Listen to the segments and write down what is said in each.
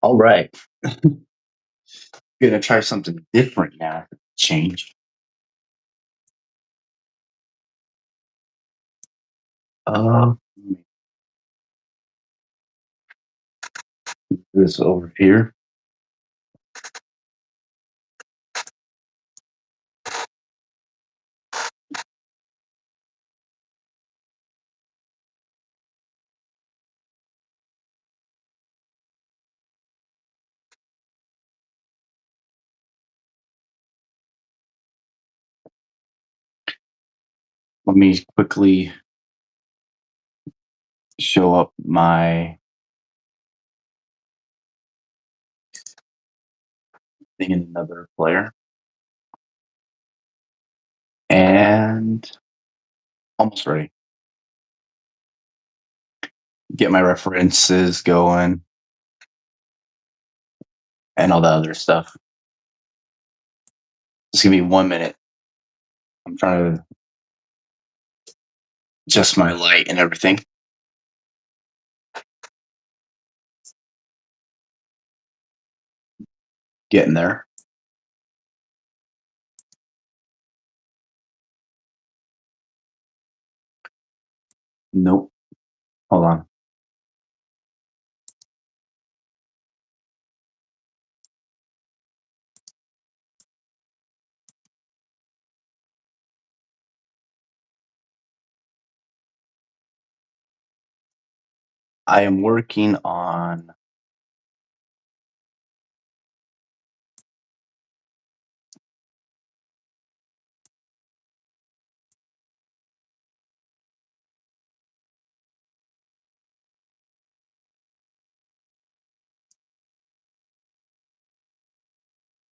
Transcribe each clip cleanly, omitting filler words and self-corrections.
All right. Gonna try something different now. Change. Uh, this over here. Let me quickly show up my thing in another player. And almost ready. Get my references going and all the other stuff. Just give me 1 minute. I'm trying to adjust my light and everything. Getting there. Nope. Hold on. I am working on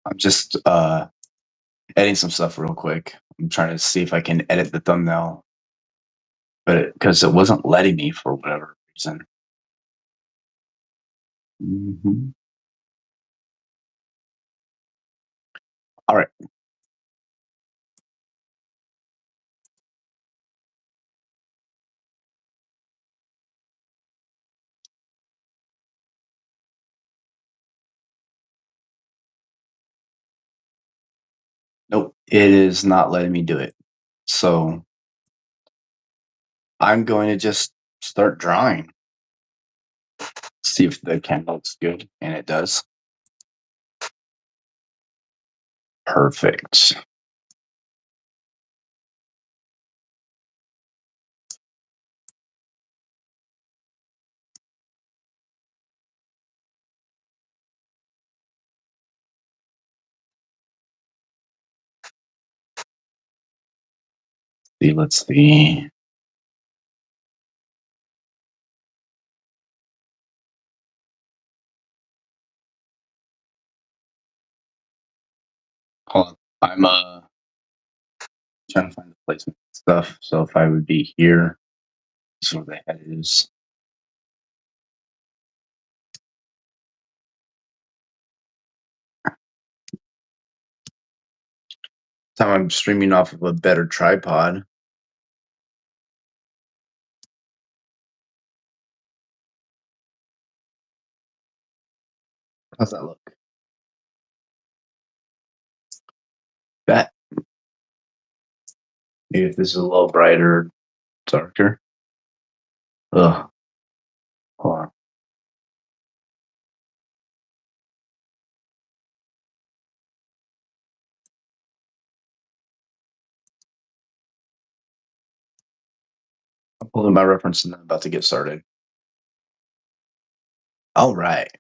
I'm just editing some stuff real quick. I'm trying to see if I can edit the thumbnail, but because it wasn't letting me for whatever reason. Mhm. All right. Nope, it is not letting me do it. So I'm going to just start drawing. See if the camera looks good, and it does. Perfect. See, let's see. Hold on. I'm trying to find the placement stuff. So if I would be here, this is where the head is. Time I'm streaming off of a better tripod. How's that look? That maybe if this is a little brighter, darker. Ugh. Hold on. I'm pulling my reference and I'm about to get started. All right.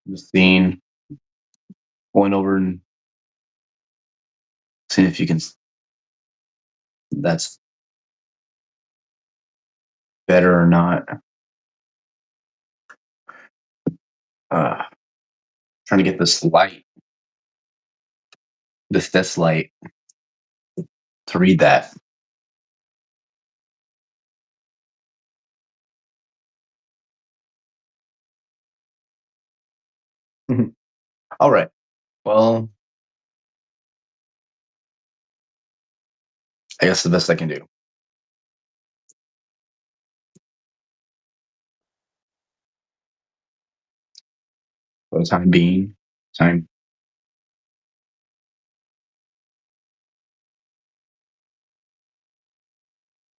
The scene. Going over and seeing if you can. That's better or not. Uh, Trying to get this light, this light, to read that. All right. Well, I guess the best I can do for the time being. Time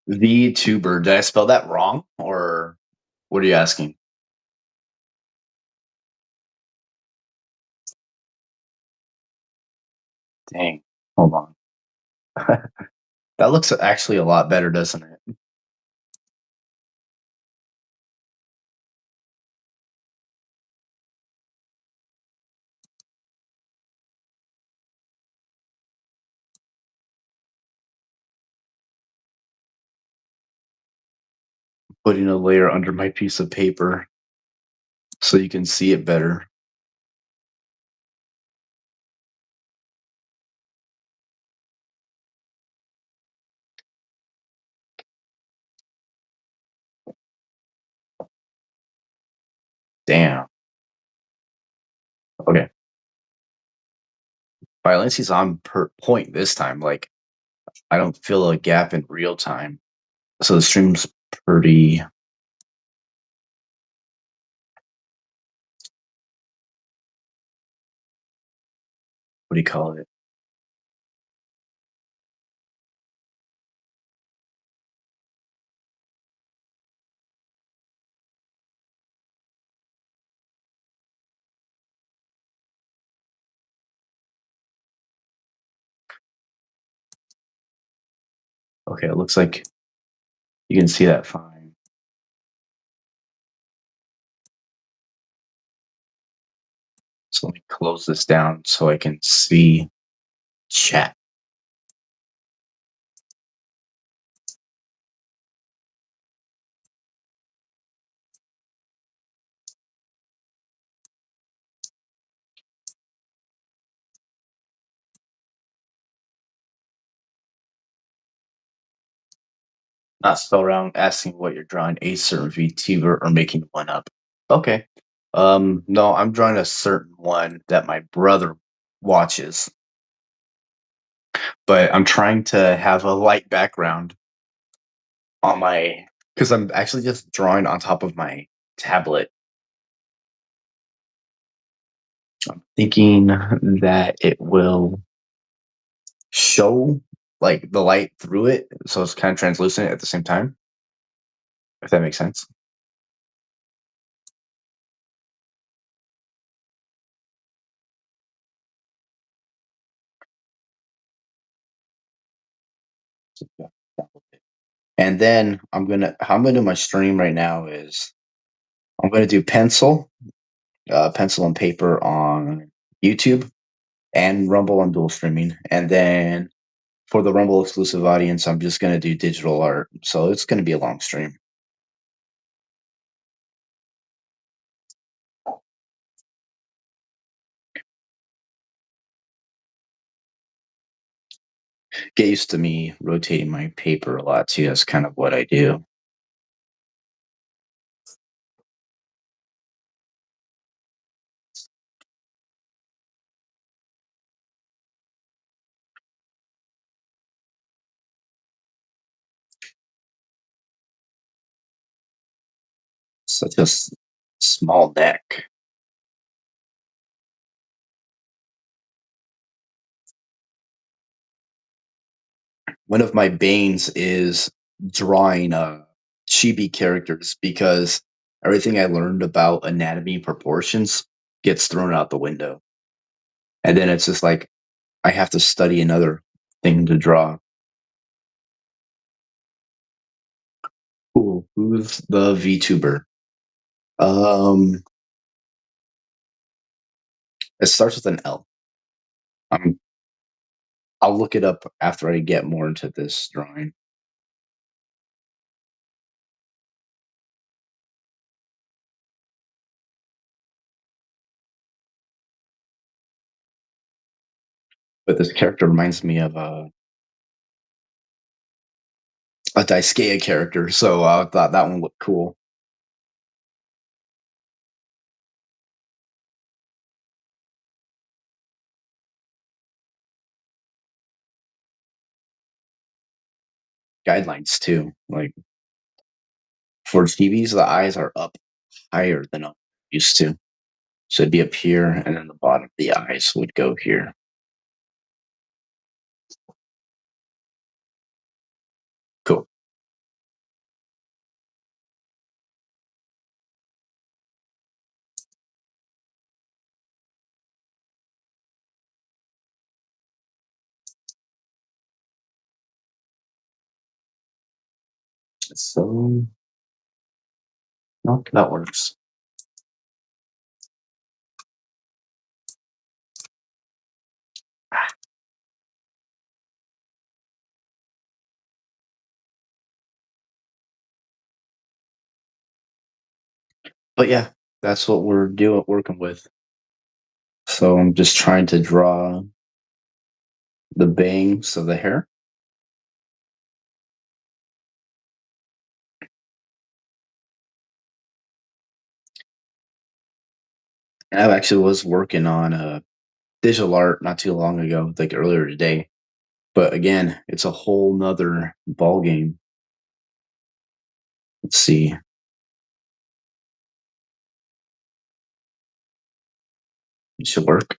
Vtuber. Did I spell that wrong, or what are you asking? Dang. Hold on. That looks actually a lot better, doesn't it? Putting a layer under my piece of paper so you can see it better. Damn. Okay. Violencia's on per point this time. Like, I don't feel a gap in real time. So the stream's pretty, what do you call it? Okay, it looks like you can see that fine. So let me close this down so I can see chat. Not spell around asking what you're drawing a certain VTuber or making one up. Okay. No, I'm drawing a certain one that my brother watches, but I'm trying to have a light background on my because I'm actually just drawing on top of my tablet. I'm thinking that it will show like the light through it, so it's kind of translucent at the same time. If that makes sense. And then how I'm gonna do my stream right now is I'm gonna do pencil and paper on YouTube and Rumble on dual streaming. And then for the Rumble exclusive audience, I'm just gonna do digital art. So it's gonna be a long stream. Get used to me rotating my paper a lot too. That's kind of what I do. Such a small neck. One of my banes is drawing chibi characters because everything I learned about anatomy proportions gets thrown out the window. And then it's just like I have to study another thing to draw. Cool. Who's the VTuber? Um, it starts with an L. I'm, I'll look it up after I get more into this drawing. But this character reminds me of a Daisuke character, so I thought that one looked cool. guidelines too. Like for TVs, the eyes are up higher than I'm used to. So it'd be up here, and then the bottom of the eyes would go here. Cool. So no, that works. But yeah, that's what we're doing working with. So I'm just trying to draw the bangs of the hair. And I actually was working on a digital art not too long ago, like earlier today. But again, it's a whole nother ball game. Let's see. It should work.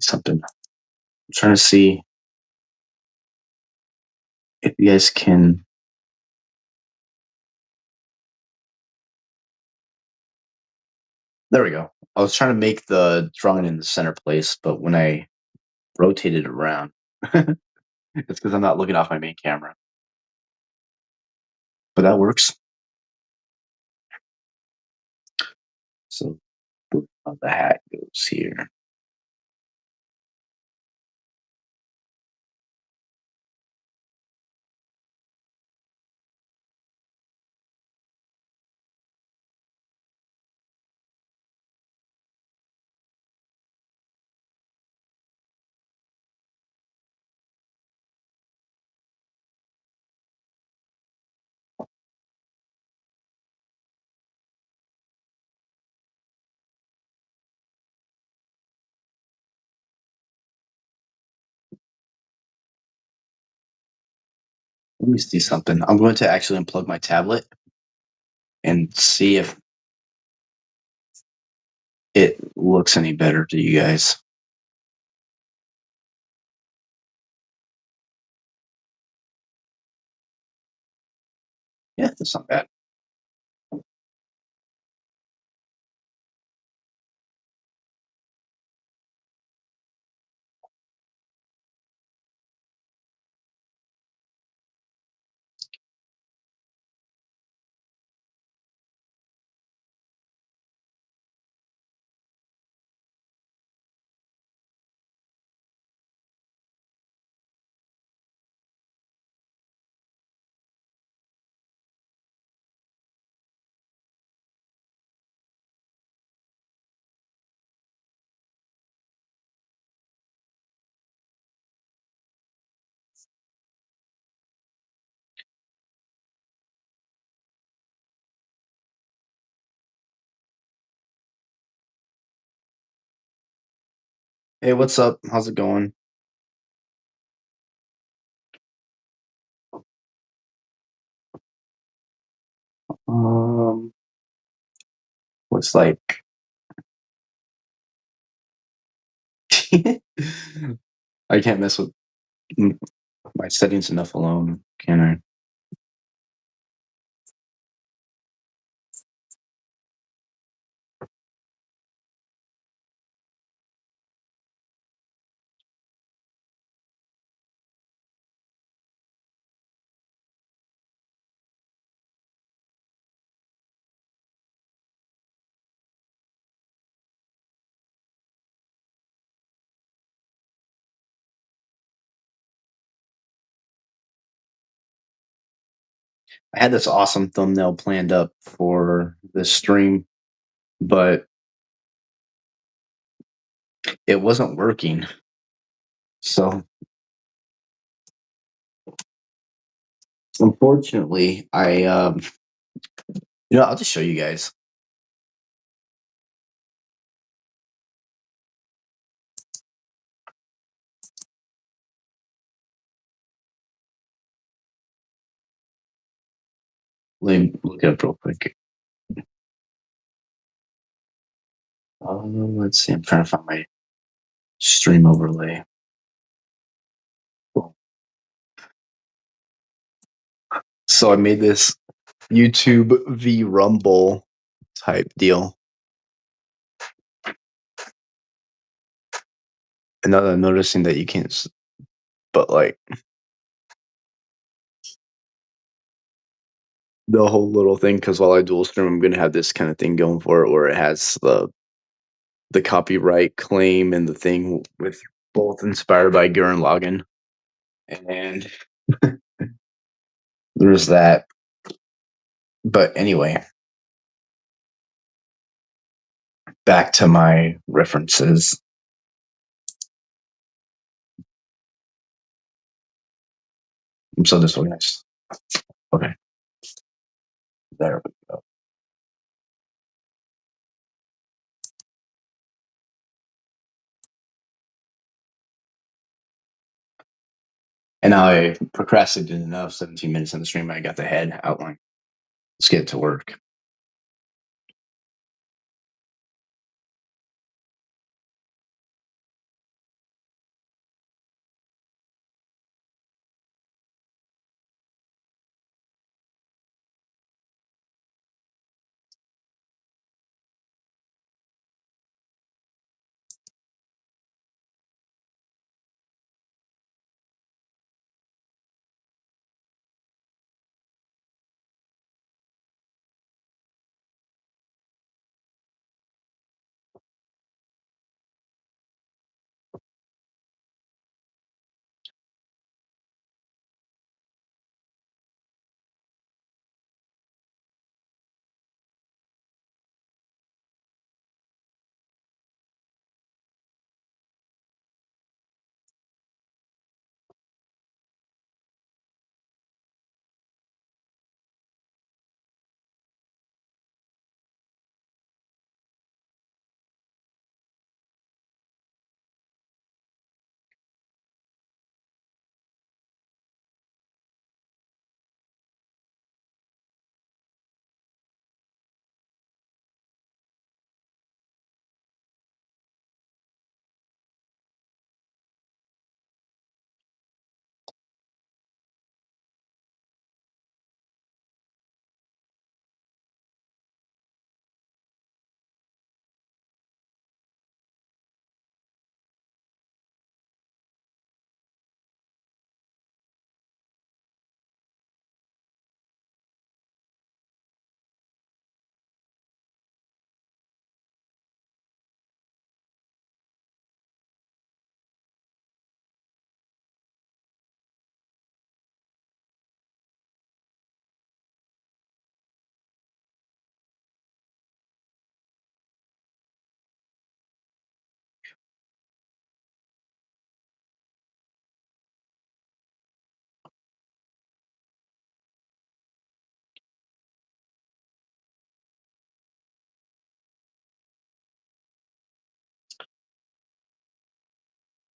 Something. I'm trying to see if you guys can. There we go. I was trying to make the drawing in the center place, but when I rotate it around, it's because I'm not looking off my main camera. But that works. So the hat goes here. Let me see something. I'm going to actually unplug my tablet and see if it looks any better to you guys. Yeah, that's not bad. Hey, what's up? How's it going? Um, looks like I can't mess with m- my settings enough alone, can I? I had this awesome thumbnail planned up for this stream, but it wasn't working. So unfortunately, I'll just show you guys. Let me look it up real quick. Let's see. I'm trying to find my stream overlay. So I made this YouTube v Rumble type deal. And now that I'm noticing that you can't, but like the whole little thing, because while I dual stream, I'm going to have this kind of thing going for it where it has the copyright claim and the thing with both inspired by Gurren Lagann. And there's that. But anyway, back to my references. I'm so disorganized. Okay, there we go. And now I procrastinated enough, 17 minutes in the stream. I got the head outline. Let's get to work.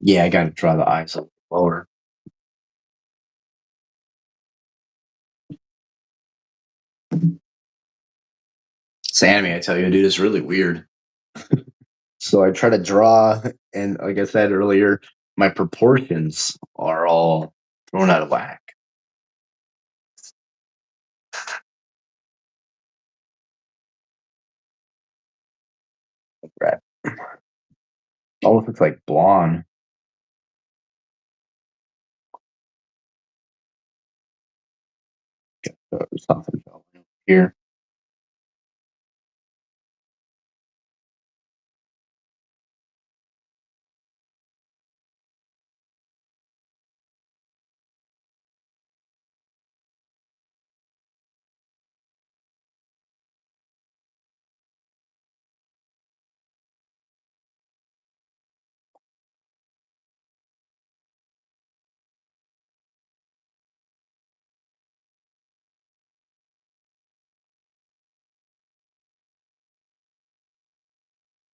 Yeah, I got to draw the eyes a little lower. It's anime, I tell you, dude, it's really weird. So I try to draw, and like I said earlier, my proportions are all thrown out of whack. Right. Almost looks like blonde. Something here.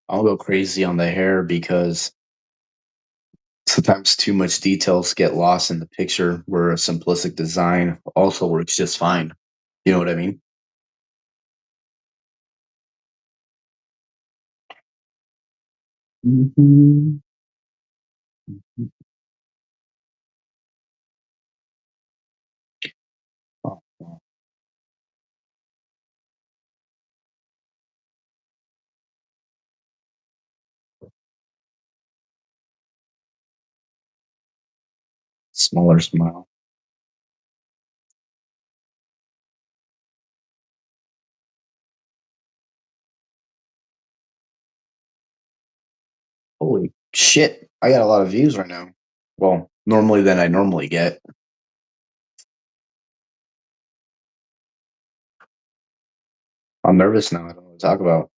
I'll go crazy on the hair because sometimes too much details get lost in the picture where a simplistic design also works just fine. You know what I mean? Mhm. Oh, wow. Smaller smile. Holy shit. I got a lot of views right now. Well, normally than I normally get. I'm nervous now. I don't know what to talk about.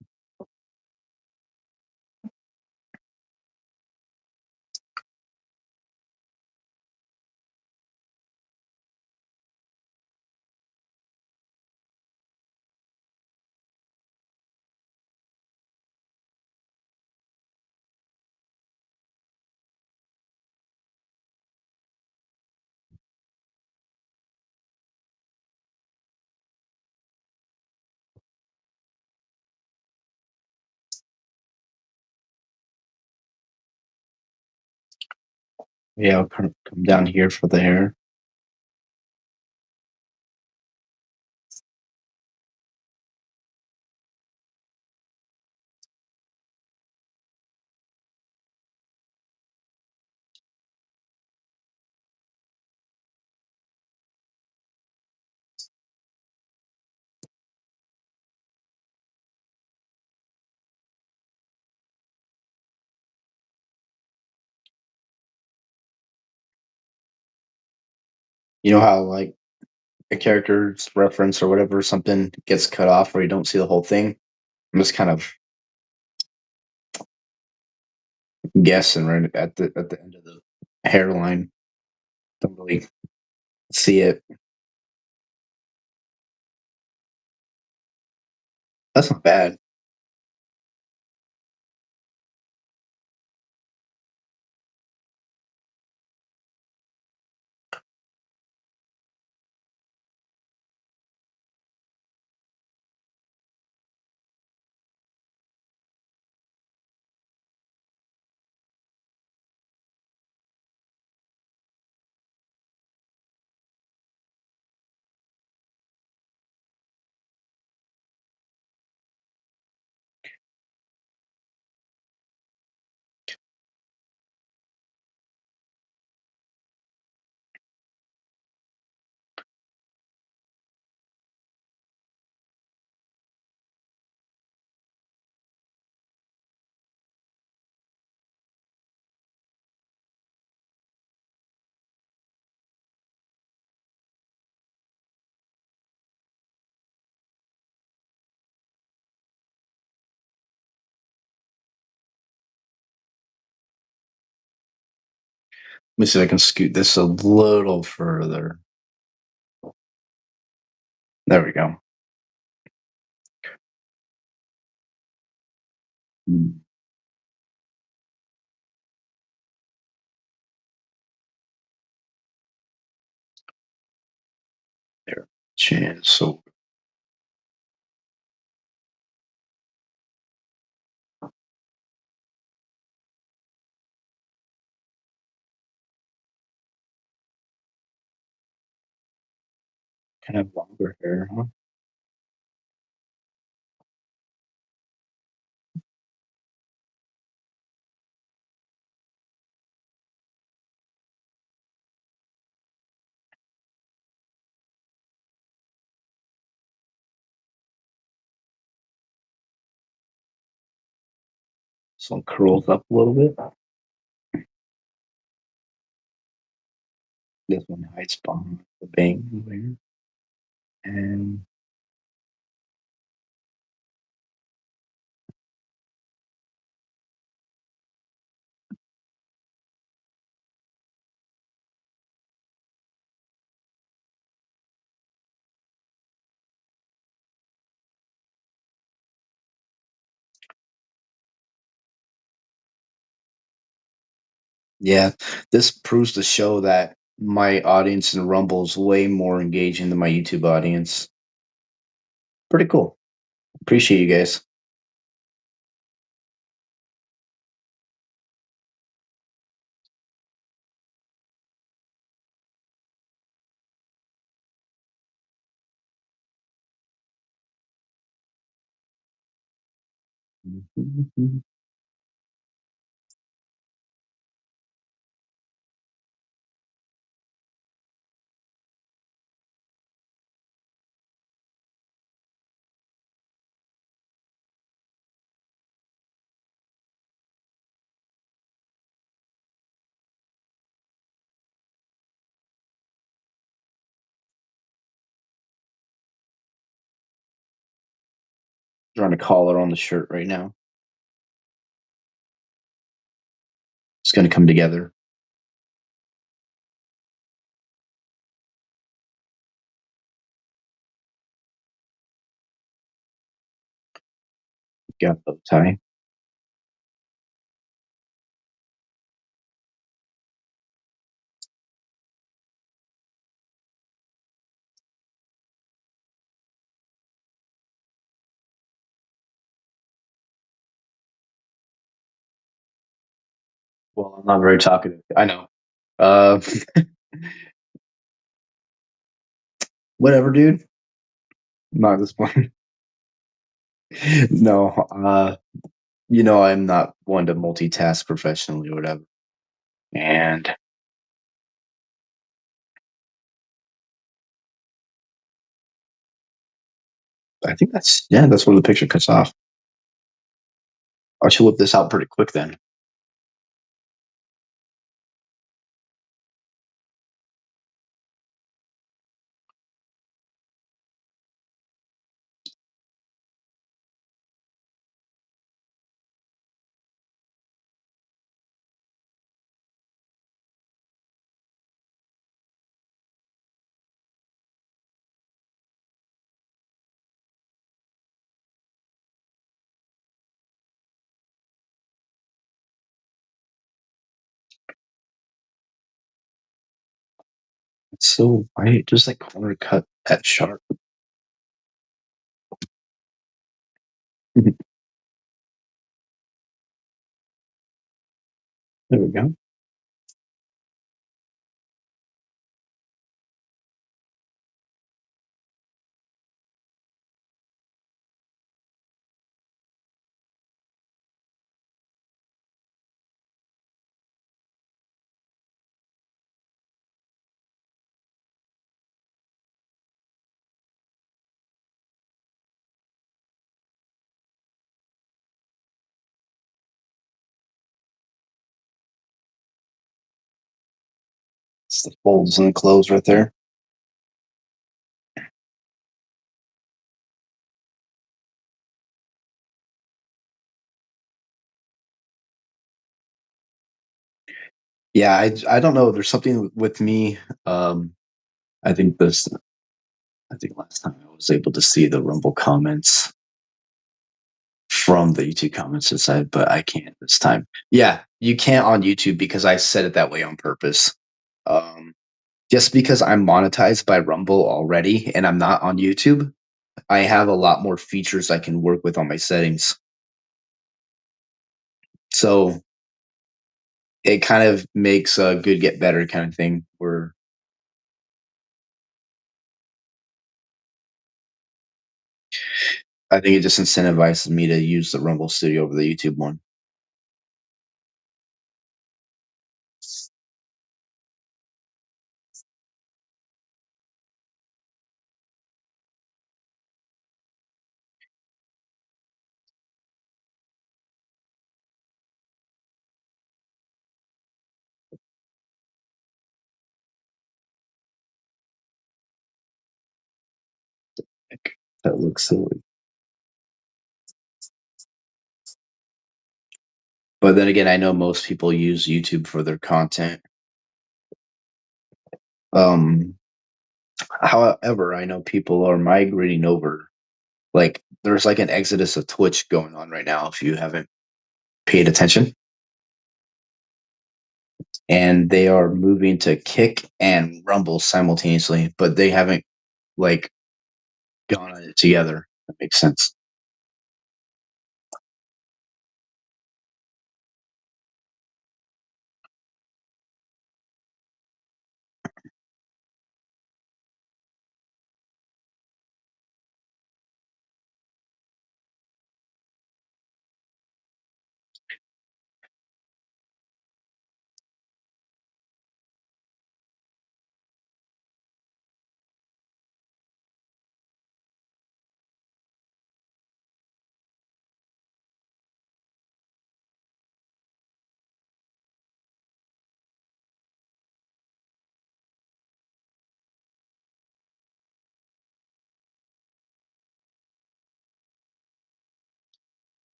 Yeah, I'll come down here for the hair. You know how like a character's reference or whatever, something gets cut off or you don't see the whole thing? I'm just kind of guessing right at the end of the hairline. Don't really see it. That's not bad. Let me see if I can scoot this a little further. There we go. Mm, there. Chin. So kind of longer hair, huh? So it curls up a little bit. This one hides behind the bang over here. And Yeah, this proves to show that my audience in Rumble is way more engaging than my YouTube audience. Pretty cool. Appreciate you guys. Drawing a collar on the shirt right now. It's gonna come together. Got bow tie. Well, I'm not very talkative. I know. Uh, whatever, dude. Not this point. No, I'm not one to multitask professionally or whatever. And I think that's where the picture cuts off. I should whip this out pretty quick then. It's so white, just like corner cut that sharp. There we go. It's the folds and the clothes right there. Yeah, I don't know. There's something with me. Um, I think this. I think last time I was able to see the Rumble comments from the YouTube comments inside, but I can't this time. Yeah, you can't on YouTube because I set it that way on purpose. Um, just because I'm monetized by Rumble already and I'm not on YouTube, I have a lot more features I can work with on my settings. So it kind of makes a good get better kind of thing where I think it just incentivizes me to use the Rumble Studio over the YouTube one. Like, that looks silly. But then again, I know most people use YouTube for their content. Um, However, I know people are migrating over. Like, there's like an exodus of Twitch going on right now if you haven't paid attention. and they are moving to kick and rumble simultaneously, but they haven't like gone on it together. That makes sense.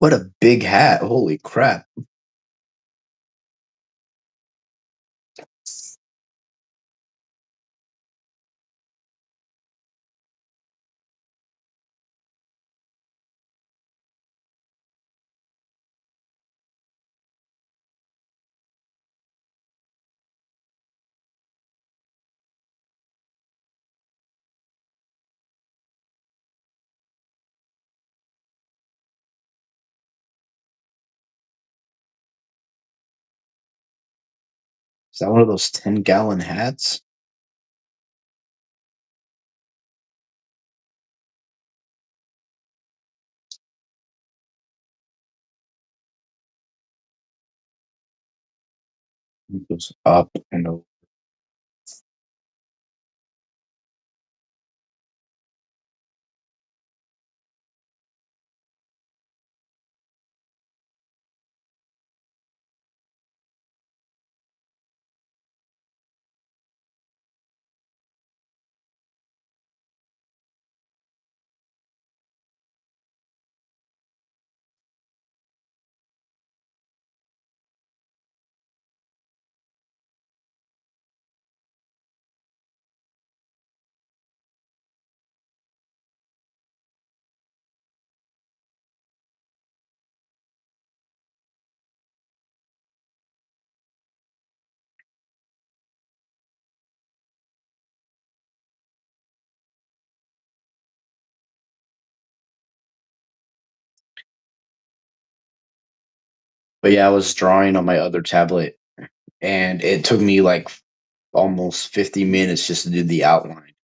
What a big hat! Holy crap! Is that one of those 10-gallon hats? It goes up and over. But yeah, I was drawing on my other tablet, and it took me like almost 50 minutes just to do the outline.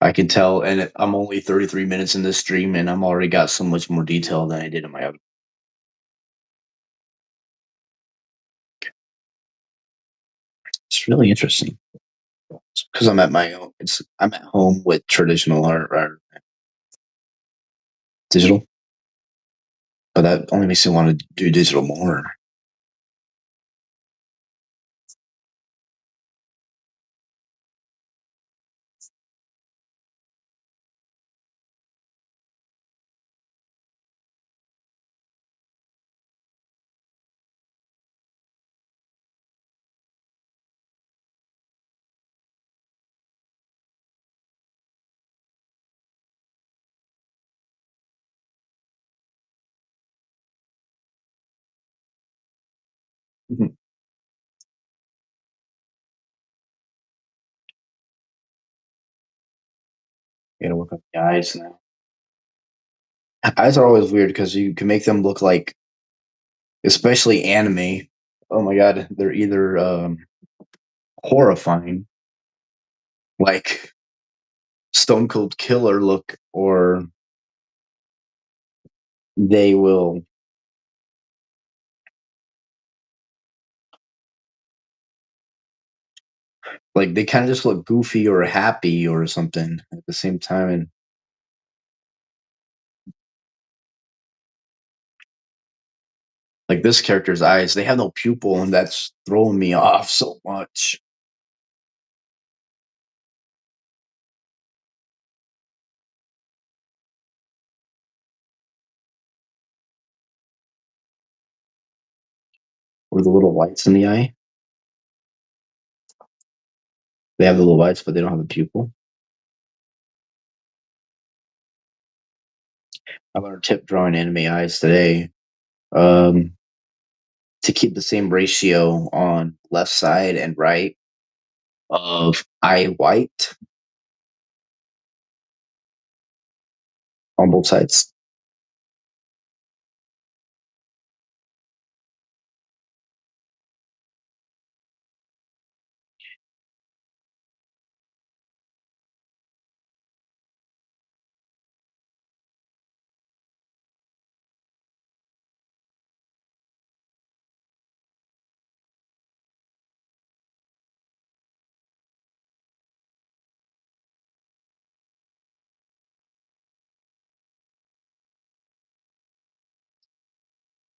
I can tell, and I'm only 33 minutes in this stream, and I'm already got so much more detail than I did in my other. It's really interesting because I'm at my own. I'm at home with traditional art or digital, but that only makes me want to do digital more. Mhm. Gotta work on the eyes now. Eyes are always weird because you can make them look like, especially anime. Oh my god, they're either horrifying, like Stone Cold Killer look, or they will like they kind of just look goofy or happy or something at the same time. And like this character's eyes, they have no pupil, and that's throwing me off so much. Or the little lights in the eye. They have the little lights, but they don't have a pupil. I learned tip drawing anime eyes today. Um, to keep the same ratio on left side and right of eye white on both sides.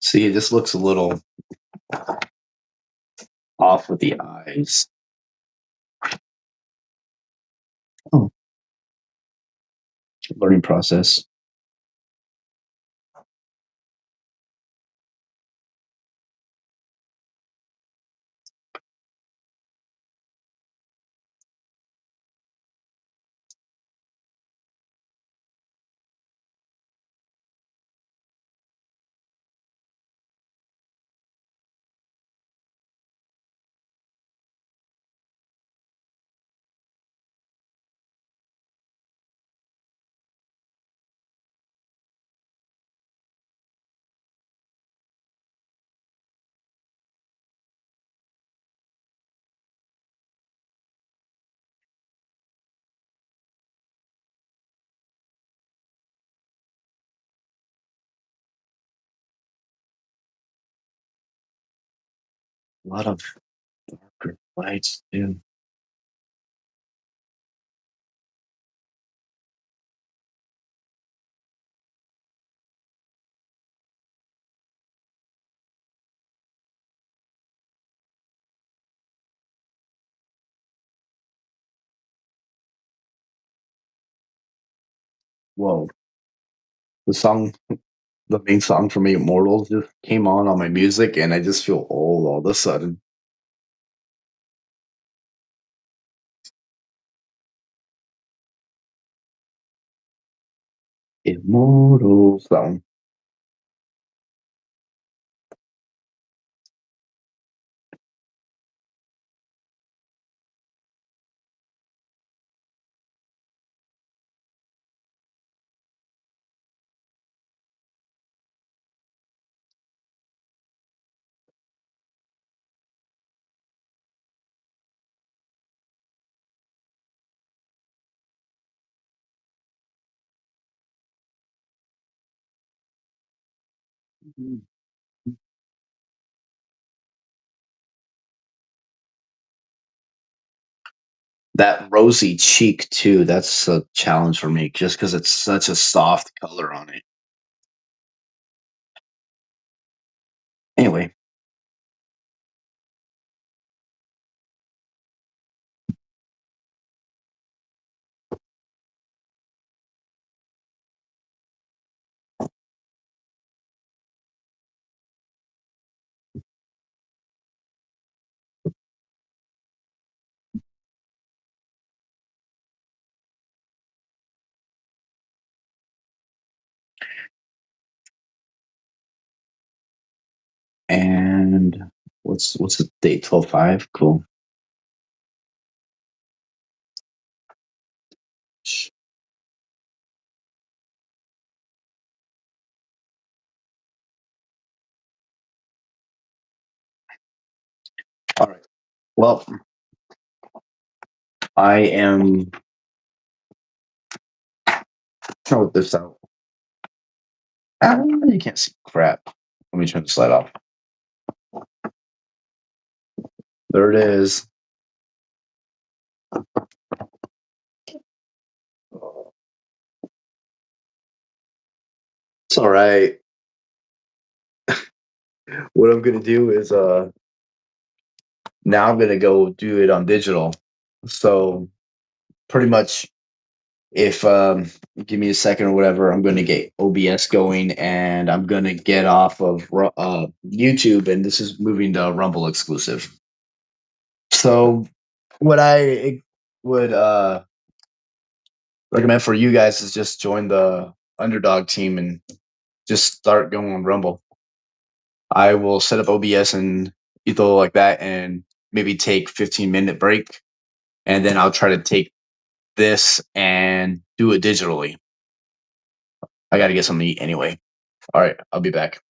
See, this looks a little off with the eyes. Oh, learning process. A lot of darker lights too. Whoa. The song, the main song for me, Immortals, just came on my music, and I just feel old all of a sudden. Immortals song. That rosy cheek too, that's a challenge for me just because it's such a soft color on it. Anyway, and what's the date? 12/5? Cool. Alright. Well, I am trying to work this out. You can't see crap. Let me turn the slide off. There it is. It's alright. What I'm gonna do is, now I'm gonna go do it on digital. So, pretty much if, give me a second or whatever, I'm gonna get OBS going, and I'm gonna get off of YouTube, and this is moving to Rumble exclusive. So, what I would, recommend for you guys is just join the underdog team and just start going on Rumble. I will set up OBS and Etho like that, and maybe take 15-minute break, and then I'll try to take this and do it digitally. I got to get something to eat anyway. All right, I'll be back.